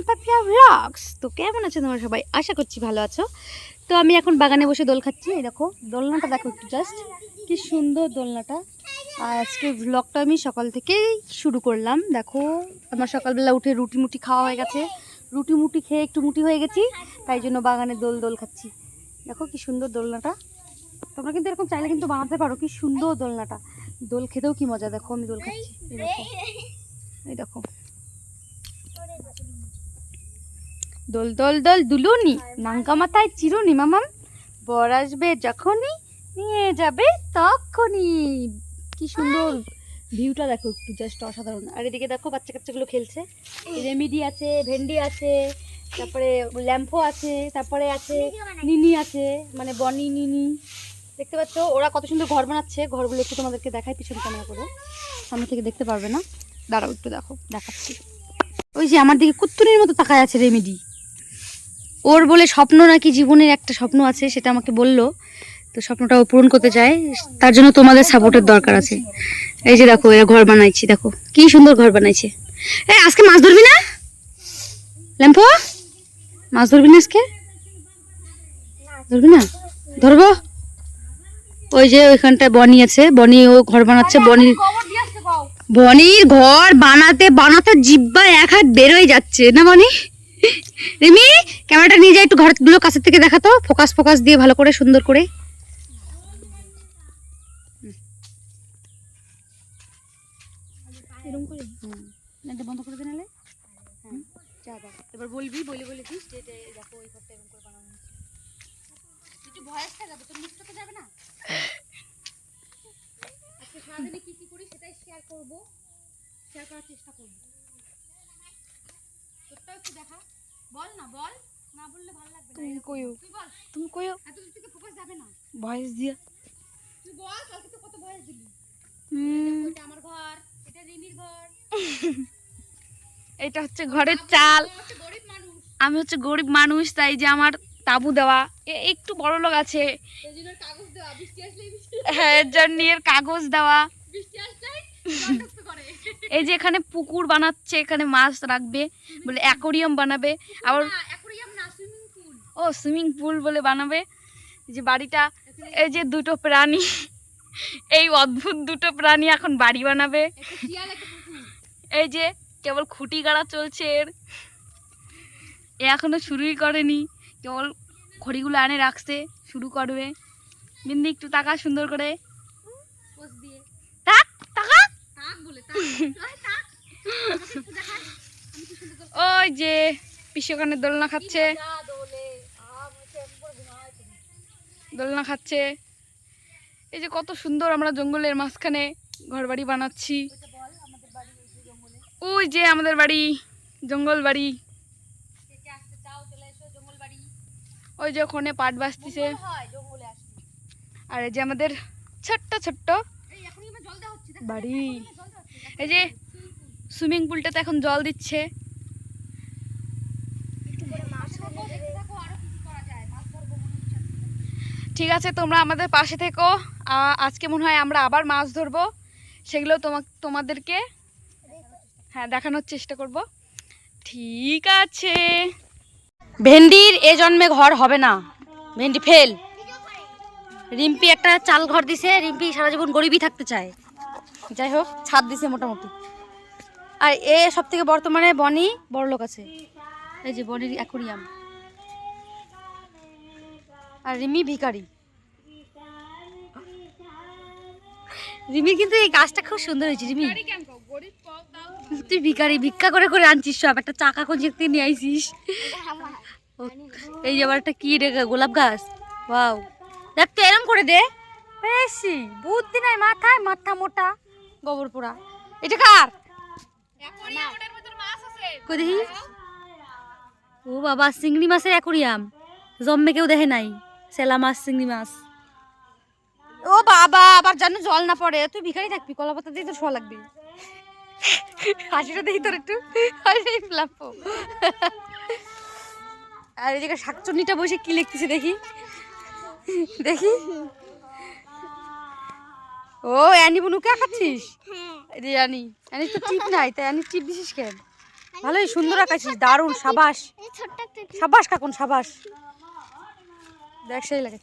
Papiya blogs. তো কেমন আছো তোমরা সবাই? আশা করছি ভালো আছো। তো আমি এখন বাগানে বসে দোল খাচ্ছি। এই দেখো দোলনাটা, দেখো একটু জাস্ট কি সুন্দর দোলনাটা। আর আজকে ব্লগটা আমি সকাল থেকেই শুরু করলাম। দেখো আমার সকালবেলা উঠে রুটি মুটি খাওয়া হয়ে গেছে, রুটি মুটি খেয়ে একটু মুটি হয়ে গেছি, তাই জন্য বাগানে দোল দোল খাচ্ছি। দেখো কি সুন্দর দোলনাটা। তোমরা কিন্তু এরকম চাইলে কিন্তু বানাতে পারো, কি সুন্দর দোলনাটা। দোল খেতেও কি মজা। দেখো আমি দোল খাচ্ছি, এই দেখো, এই দেখো দোল দোল দোল দুলুনি, নাঙ্গা মাথায় চিরুনি, মামাম বর আসবে যখনই নিয়ে যাবে তখনই। কি সুন্দর ভিউটা দেখো একটু, জাস্ট অসাধারণ। আর এদিকে দেখো বাচ্চা কাচ্চাগুলো খেলছে। রেমিডি আছে, ভেন্ডি আছে, তারপরে ল্যাম্পো আছে, তারপরে আছে নিনি আছে, মানে বনি নিনি। দেখতে পাচ্ছ ওরা কত সুন্দর ঘর বানাচ্ছে। ঘরগুলো একটু তোমাদেরকে দেখাই পিছন ক্যামেরা করে, সামনে থেকে দেখতে পারবে না, দাঁড়াও একটু দেখো, দেখাচ্ছি। ওই যে আমার দিকে কুত্তুরির মতো তাকায় আছে রেমিডি। ওর বলে স্বপ্ন নাকি, জীবনের একটা স্বপ্ন আছে, সেটা আমাকে বললো। তো স্বপ্নটা ও পূরণ করতে চায়, তার জন্য তোমাদের সাপোর্টের দরকার আছে। এই যে দেখো এরা ঘর বানাইছি, দেখো কি সুন্দর ঘর বানাইছে। এই আজকে মাছ ধরবি না ল্যাম্পো? মাছ ধরবি না আজকে? ধরবি না? ধরবো। ওই যে ওইখানটায় বনি আছে, বনি ও ঘর বানাচ্ছে। বনির ঘর বানাতে বানাতে জিব্বা এক হাত বেরোয় যাচ্ছে না বনি। রিমি ক্যামেরাটা নিয়ে যাই, একটু ঘরগুলো কাছের থেকে দেখাতো, ফোকাস ফোকাস দিয়ে ভালো করে সুন্দর করে। বন্ধ করে দে নালে। এবার বলবি, বলে বলে দিস যে দেখো ওই ঘরটা এরকম করে বানানো হয়েছে। একটু ভয়েস থাকবে, তোর মুখটা তো যাবে না। আজকে সারাদিনে কি কি করি সেটাই শেয়ার করবো, শেয়ার করার চেষ্টা করবো। তোরটাও একটু দেখা, বল না, বল না, বললে ভালো লাগবে না। তুমি কইও, তুই বল, তুমি কইও, এত দূর থেকে ফোকাস যাবে না, ভয়েস দিয়া তুই বল। কালকে তো কত ভয়েস দিলি। এটা আমার ঘর, এটা রিমির ঘর। এটা হচ্ছে ঘরের চাল। আমি হচ্ছে গরিব মানুষ, তাই যে আমার তাবু দেওয়া, একটু বড় লোক আছে, হ্যাঁ এর জন্য এর কাগজ দেওয়া। এই যে এখানে পুকুর বানাচ্ছে, এখানে মাছ রাখবে বলে, অ্যাকোরিয়াম বানাবে। আবার ও সুইমিং পুল বলে বানাবে। যে বাড়িটা, এই যে দুটো প্রাণী, এই অদ্ভুত দুটো প্রাণী এখন বাড়ি বানাবে। এই যে কেবল খুঁটি গাড়া চলছে এর, এ এখনো শুরুই করেনি, কেবল খড়িগুলো আনে রাখছে, শুরু করবে। বিন্দি একটু তাকা সুন্দর করে, ওই যে পিসি ওখানে দোলনা খাচ্ছে, দোলনা খাচ্ছে। এই যে কত সুন্দর আমরা জঙ্গলের মাঝখানে ঘর বাড়ি বানাচ্ছি। ওই যে আমাদের বাড়ি, জঙ্গল বাড়ি। ওই যে ওখানে পাট বাজতেছে। আর এই যে আমাদের ছোট্ট ছোট্ট বাড়ি। এই যে সুইমিং পুলটাতে এখন জল দিচ্ছে। ঠিক আছে, তোমরা আমাদের পাশে থেকো। আজকে মনে হয় আমরা আবার মাছ ধরবো, সেগুলো তোমাদেরকে হ্যাঁ দেখানোর চেষ্টা করব। ঠিক আছে। ভেন্ডির এ জন্মে ঘর হবে না, ভেন্ডি ফেল। রিম্পি একটা চাল ঘর দিছে, রিম্পি সারা জীবন গরিবই থাকতে চায়। যাই হোক ছাদ দিছে মোটামুটি। আর এ সব থেকে বর্তমানে বনি বড় লোক আছে। এই যে বনির অ্যাকোরিয়াম। আর রিমি ভিখারি। রিমির কিন্তু এই গাছটা খুব সুন্দর হয়েছে। রিমি তুই ভিখারি, ভিক্ষা করে করে আনছিস সব। একটা চাকা কোন থেকে নিয়ে আইছিস। এই যে আবার একটা কি রে, গোলাপ গাছ। ওয়াও, দেখ তো এরম করে দে বেশি বুদ্ধি নাই মাথায়, মাথা মোটা গোবর পোড়া। এটা কার? দেখি। ও বাবা, চিংড়ি মাছের অ্যাকোরিয়াম, জম্মে কেউ দেখে নাই। সেলা মাছ, চিংড়ি মাছ। ও বাবা, আবার যেন জল না পড়ে। তুই ভিখারি থাকবি, কলা পাতা দিয়ে তো শোয়া লাগবে। হাসিটা দেখি তোর একটু। আর এদিকে শাকচুন্নিটা বসে কি লিখতেছে দেখি, দেখি। ও অ্যানি বুনু কে খাচ্ছিস? আনি তো টিপ নাই, তাই অ্যানি টিপ দিছিস কেন? ভালোই সুন্দর আঁকাইছিস, দারুণ, সাবাস। সাবাস কাকুন, সাবাস। দেখ সেই লাগে।